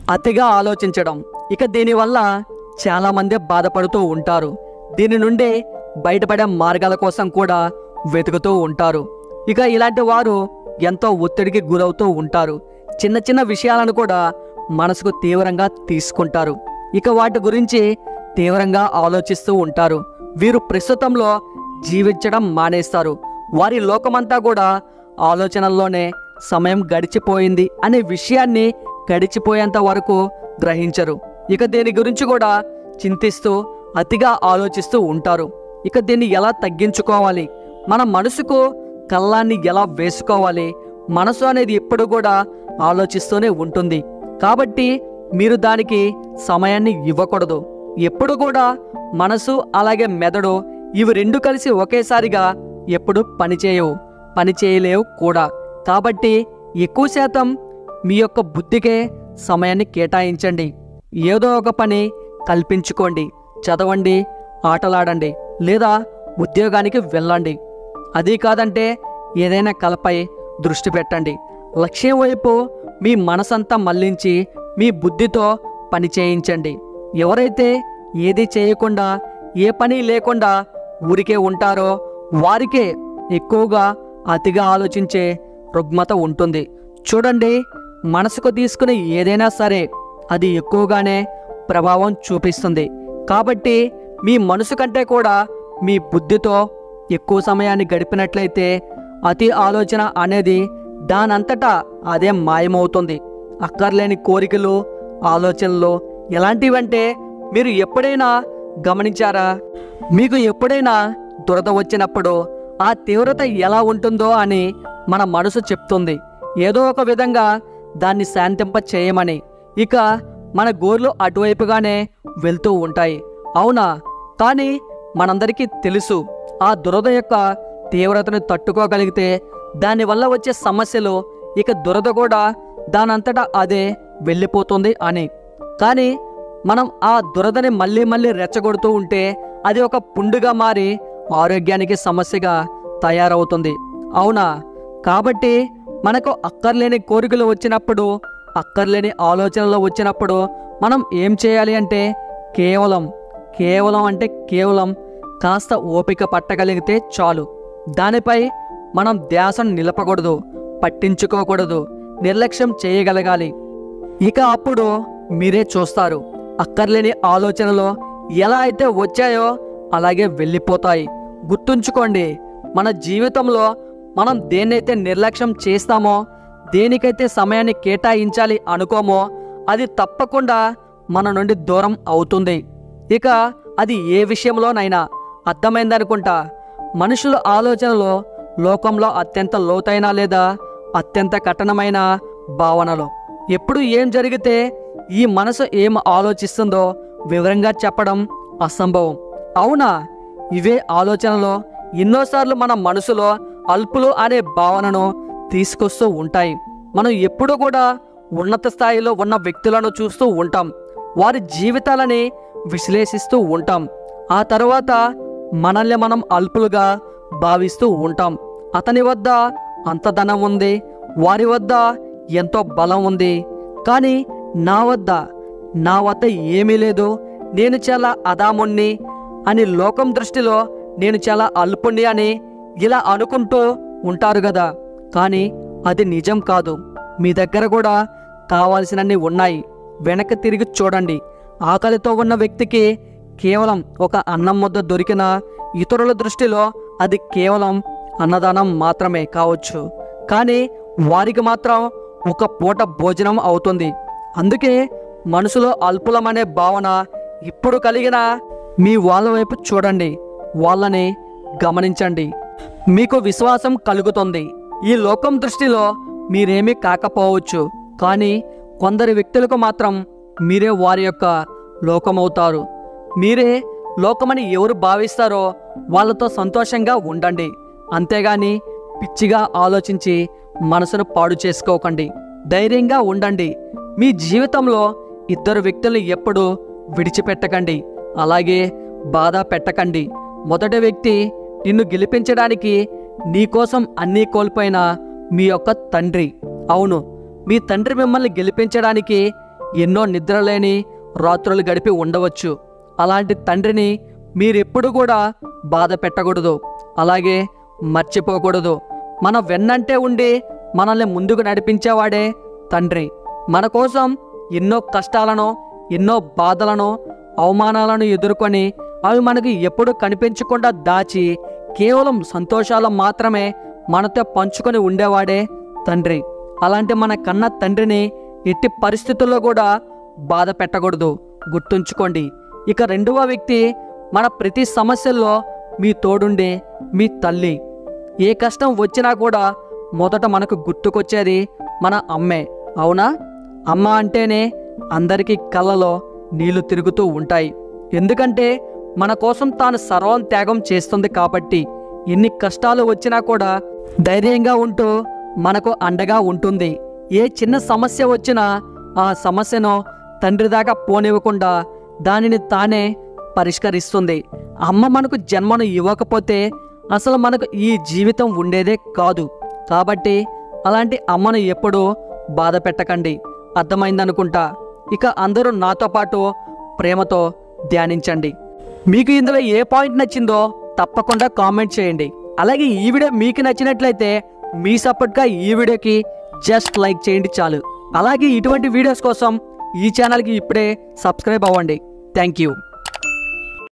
అతిగా ఆలోచించడం. ఇక దీనివల్ల చాలామంది బాధపడుతూ ఉంటారు. దీని నుండి బయటపడే మార్గాల కోసం కూడా వెతుకుతూ ఉంటారు. ఇక ఇలాంటి వారు ఎంతో ఒత్తిడికి గురవుతూ ఉంటారు. చిన్న చిన్న విషయాలను కూడా మనసుకు తీవ్రంగా తీసుకుంటారు. ఇక వాటి గురించి తీవ్రంగా ఆలోచిస్తూ ఉంటారు. వీరు ప్రస్తుతంలో జీవించడం మానేస్తారు. వారి లోకమంతా కూడా ఆలోచనల్లోనే సమయం గడిచిపోయింది అనే విషయాన్ని గడిచిపోయేంత వరకు గ్రహించరు. ఇక దీని గురించి కూడా చింతిస్తూ అతిగా ఆలోచిస్తూ ఉంటారు. ఇక దీన్ని ఎలా తగ్గించుకోవాలి, మన మనసుకు కళ్ళాన్ని ఎలా వేసుకోవాలి, మనసు అనేది ఎప్పుడు కూడా ఆలోచిస్తూనే ఉంటుంది. కాబట్టి మీరు దానికి సమయాన్ని ఇవ్వకూడదు. ఎప్పుడు కూడా మనసు అలాగే మెదడు ఇవి రెండు కలిసి ఒకేసారిగా ఎప్పుడు పని చేయలేవు కూడా. కాబట్టి ఎక్కువ శాతం మీ యొక్క బుద్ధికే సమయాన్ని కేటాయించండి. ఏదో ఒక పని కల్పించుకోండి. చదవండి, ఆటలాడండి, లేదా ఉద్యోగానికి వెళ్ళండి. అది కాదంటే ఏదైనా కళపై దృష్టి పెట్టండి. లక్ష్యం వైపు మీ మనసంతా మళ్లించి మీ బుద్ధితో పని చేయించండి. ఎవరైతే ఏది చేయకుండా ఏ పని లేకుండా ఊరికే ఉంటారో వారికే ఎక్కువగా అతిగా ఆలోచించే రుగ్మత ఉంటుంది. చూడండి, మనసుకు తీసుకునే ఏదైనా సరే అది ఎక్కువగానే ప్రభావం చూపిస్తుంది. కాబట్టి మీ మనసు కంటే కూడా మీ బుద్ధితో ఎక్కువ సమయాన్ని గడిపినట్లయితే అతి ఆలోచన అనేది దానంతటా అదే మాయమవుతుంది. అక్కర్లేని కోరికలు, ఆలోచనలు ఎలాంటివంటే మీరు ఎప్పుడైనా గమనించారా? మీకు ఎప్పుడైనా దురద వచ్చినప్పుడు ఆ తీవ్రత ఎలా ఉంటుందో అని మన మనసు చెప్తుంది. ఏదో ఒక విధంగా దాన్ని శాంతింప చేయమని. ఇక మన గోర్లు అటువైపుగానే వెళ్తూ ఉంటాయి. అవునా? కానీ మనందరికీ తెలుసు ఆ దురద యొక్క తీవ్రతను తట్టుకోగలిగితే దానివల్ల వచ్చే సమస్యలు ఇక దురద కూడా దానంతటా అదే వెళ్ళిపోతుంది అని. కానీ మనం ఆ దురదని మళ్ళీ మళ్ళీ రెచ్చగొడుతూ ఉంటే అది ఒక పుండుగా మారి ఆరోగ్యానికి సమస్యగా తయారవుతుంది. అవునా? కాబట్టి మనకు అక్కర్లేని కోరికలు వచ్చినప్పుడు, అక్కర్లేని ఆలోచనలు వచ్చినప్పుడు మనం ఏం చేయాలి అంటే కేవలం కాస్త ఓపిక పట్టగలిగితే చాలు. దానిపై మనం ధ్యాసను నిలపకూడదు, పట్టించుకోకూడదు, నిర్లక్ష్యం చేయగలగాలి. ఇక అప్పుడు మీరే చూస్తారు, అక్కర్లేని ఆలోచనలు ఎలా అయితే వచ్చాయో అలాగే వెళ్ళిపోతాయి. గుర్తుంచుకోండి, మన జీవితంలో మనం దేన్నైతే నిర్లక్ష్యం చేస్తామో, దేనికైతే సమయాన్ని కేటాయించాలి అనుకోమో అది తప్పకుండా మన నుండి దూరం అవుతుంది. ఇక అది ఏ విషయంలోనైనా. అర్థమైందనుకుంటా. మనుషుల ఆలోచనలో లోకంలో అత్యంత లోతైన లేదా అత్యంత కఠినమైన భావనలు. ఎప్పుడు ఏం జరిగితే ఈ మనసు ఏం ఆలోచిస్తుందో వివరంగా చెప్పడం అసంభవం. అవునా? ఇవే ఆలోచనలు ఎన్నోసార్లు మన మనసులో అల్పులు అనే భావనను తీసుకొస్తూ ఉంటాయి. మనం ఎప్పుడూ కూడా ఉన్నత స్థాయిలో ఉన్న వ్యక్తులను చూస్తూ ఉంటాం, వారి జీవితాలని విశ్లేషిస్తూ ఉంటాం. ఆ తర్వాత మనల్ని మనం అల్పులుగా భావిస్తూ ఉంటాం. అతని వద్ద అంత ధనం ఉంది, వారి వద్ద ఎంతో బలం ఉంది, కానీ నా వద్ద ఏమీ లేదు, నేను చాలా అదాముణ్ణి అని, లోకం దృష్టిలో నేను చాలా అల్పుణ్ణి అని ఇలా అనుకుంటూ ఉంటారు కదా. కానీ అది నిజం కాదు. మీ దగ్గర కూడా కావాల్సినన్ని ఉన్నాయి. వెనక్కి తిరిగి చూడండి. ఆకలితో ఉన్న వ్యక్తికి కేవలం ఒక అన్నం ముద్ద దొరికిన ఇతరుల దృష్టిలో అది కేవలం అన్నదానం మాత్రమే కావచ్చు, కానీ వారికి మాత్రం ఒక పూట భోజనం అవుతుంది. అందుకే మనసులో అల్పులమనే భావన ఇప్పుడు కలిగిన మీ వాళ్ళ వైపు చూడండి, వాళ్ళని గమనించండి. మీకు విశ్వాసం కలుగుతుంది. ఈ లోకం దృష్టిలో మీరేమీ కాకపోవచ్చు, కానీ కొందరు వ్యక్తులకు మాత్రం మీరే వారి యొక్క లోకమవుతారు. మీరే లోకమని ఎవరు భావిస్తారో వాళ్ళతో సంతోషంగా ఉండండి. అంతేగాని పిచ్చిగా ఆలోచించి మనసును పాడు చేసుకోకండి. ధైర్యంగా ఉండండి. మీ జీవితంలో ఇద్దరు వ్యక్తుల్ని ఎప్పుడూ విడిచిపెట్టకండి, అలాగే బాధ పెట్టకండి. మొదటి వ్యక్తి నిన్ను గెలిపించడానికి నీకోసం అన్నీ కోల్పోయిన మీ యొక్క తండ్రి. అవును, మీ తండ్రి మిమ్మల్ని గెలిపించడానికి ఎన్నో నిద్రలేని రాత్రులు గడిపి ఉండవచ్చు. అలాంటి తండ్రిని మీరెప్పుడు కూడా బాధ పెట్టకూడదు, అలాగే మర్చిపోకూడదు. మన వెన్నంటే ఉండి మనల్ని ముందుకు నడిపించేవాడే తండ్రి. మన కోసం ఎన్నో కష్టాలను, ఎన్నో బాధలను, అవమానాలను ఎదుర్కొని అవి మనకి ఎప్పుడు కనిపించకుండా దాచి కేవలం సంతోషాలు మాత్రమే మనతో పంచుకొని ఉండేవాడే తండ్రి. అలాంటి మన కన్న తండ్రిని ఎట్టి పరిస్థితుల్లో కూడా బాధ పెట్టకూడదు, గుర్తుంచుకోండి. ఇక రెండవ వ్యక్తి, మన ప్రతి సమస్యల్లో మీ తోడుండే మీ తల్లి. ఏ కష్టం వచ్చినా కూడా మొదట మనకు గుర్తుకొచ్చేది మన అమ్మే, అవునా? అమ్మ అంటేనే అందరికీ కళ్ళలో నీళ్లు తిరుగుతూ ఉంటాయి. ఎందుకంటే మన కోసం తాను సర్వం త్యాగం చేస్తుంది కాబట్టి. ఎన్ని కష్టాలు వచ్చినా కూడా ధైర్యంగా ఉంటూ మనకు అండగా ఉంటుంది. ఏ చిన్న సమస్య వచ్చినా ఆ సమస్యను తండ్రి దాకా పోనివ్వకుండా దానిని తానే పరిష్కరిస్తుంది. అమ్మ మనకు జన్మను ఇవ్వకపోతే అసలు మనకు ఈ జీవితం ఉండేదే కాదు. కాబట్టి అలాంటి అమ్మను ఎప్పుడూ బాధ పెట్టకండి. అర్థమైందనుకుంటా. ఇక అందరూ నాతో పాటు ప్రేమతో ధ్యానించండి. మీకు ఇందులో ఏ పాయింట్ నచ్చిందో తప్పకుండా కామెంట్ చేయండి. అలాగే ఈ వీడియో మీకు నచ్చినట్లయితే మీ సపోర్ట్గా ఈ వీడియోకి జస్ట్ లైక్ చేయండి చాలు. అలాగే ఇటువంటి వీడియోస్ కోసం ఈ ఛానల్కి ఇప్పుడే సబ్స్క్రైబ్ అవ్వండి. Thank you.